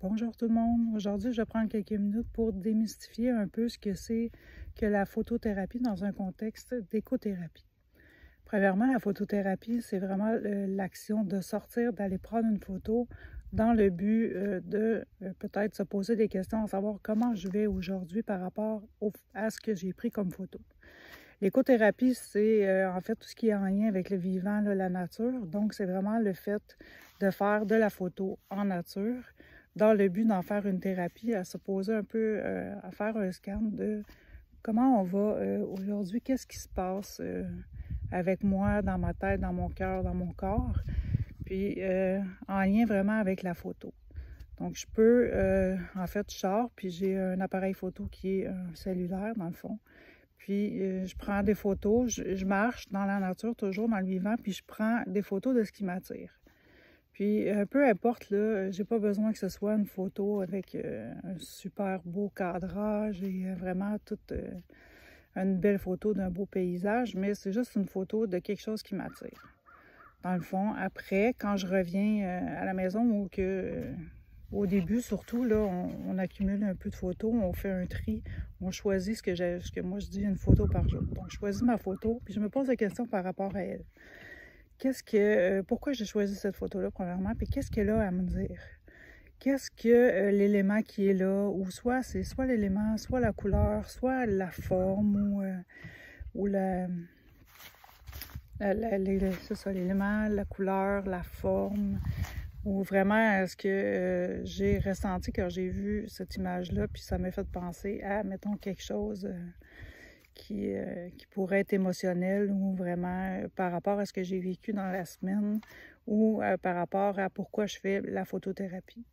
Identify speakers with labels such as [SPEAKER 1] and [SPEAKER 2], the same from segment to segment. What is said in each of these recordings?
[SPEAKER 1] Bonjour tout le monde. Aujourd'hui, je vais prendre quelques minutes pour démystifier un peu ce que c'est que la photothérapie dans un contexte d'écothérapie. Premièrement, la photothérapie, c'est vraiment l'action de sortir, d'aller prendre une photo dans le but de peut-être se poser des questions, à savoir comment je vais aujourd'hui par rapport à ce que j'ai pris comme photo. L'écothérapie, c'est en fait tout ce qui est en lien avec le vivant, là, la nature. Donc, c'est vraiment le fait de faire de la photo en nature dans le but d'en faire une thérapie, à se poser un peu, à faire un scan de comment on va aujourd'hui, qu'est-ce qui se passe avec moi, dans ma tête, dans mon cœur, dans mon corps, puis en lien vraiment avec la photo. Donc, je peux, en fait, je sors, puis j'ai un appareil photo qui est un cellulaire, dans le fond. Puis, je prends des photos, je marche dans la nature, toujours dans le vivant, puis je prends des photos de ce qui m'attire. Puis, peu importe, là, j'ai pas besoin que ce soit une photo avec un super beau cadrage et vraiment toute une belle photo d'un beau paysage, mais c'est juste une photo de quelque chose qui m'attire. Dans le fond, après, quand je reviens à la maison ou que... au début, surtout, là, on accumule un peu de photos, on fait un tri, on choisit ce que moi je dis une photo par jour. Donc, je choisis ma photo, puis je me pose la question par rapport à elle. Pourquoi j'ai choisi cette photo-là, premièrement, puis qu'est-ce qu'elle a à me dire? Qu'est-ce que l'élément qui est là, ou c'est soit l'élément, soit la couleur, soit la forme, ou c'est ça, l'élément, la couleur, la forme, ou vraiment est-ce que j'ai ressenti quand j'ai vu cette image-là, puis ça m'a fait penser à, mettons, quelque chose qui pourrait être émotionnel ou vraiment par rapport à ce que j'ai vécu dans la semaine ou par rapport à pourquoi je fais la photothérapie.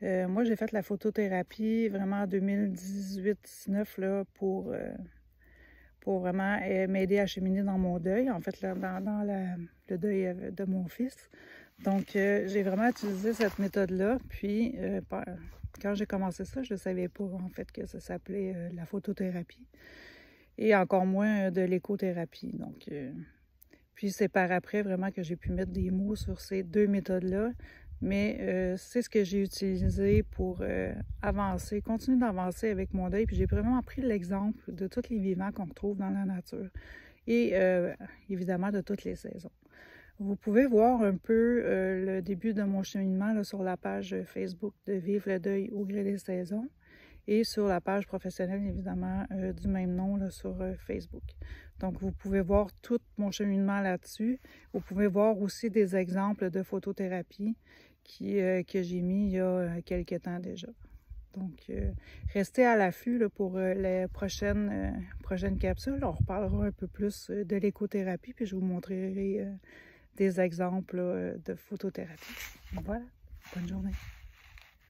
[SPEAKER 1] Moi, j'ai fait la photothérapie vraiment en 2018-19 là, pour vraiment m'aider à cheminer dans mon deuil, en fait, là, dans le deuil de mon fils. Donc, j'ai vraiment utilisé cette méthode-là. Puis, quand j'ai commencé ça, je ne savais pas, en fait, que ça s'appelait la photothérapie. Et encore moins de l'écothérapie. Donc, puis c'est par après vraiment que j'ai pu mettre des mots sur ces deux méthodes-là. Mais c'est ce que j'ai utilisé pour avancer, continuer d'avancer avec mon deuil. Puis j'ai vraiment pris l'exemple de tous les vivants qu'on retrouve dans la nature. Et évidemment de toutes les saisons. Vous pouvez voir un peu le début de mon cheminement là, sur la page Facebook de Vivre le deuil au gré des saisons et sur la page professionnelle, évidemment, du même nom là, sur Facebook. Donc, vous pouvez voir tout mon cheminement là-dessus. Vous pouvez voir aussi des exemples de photothérapie que j'ai mis il y a quelques temps déjà. Donc, restez à l'affût pour les prochaines capsules. On reparlera un peu plus de l'écothérapie, puis je vous montrerai des exemples de photothérapie. Voilà, bonne journée.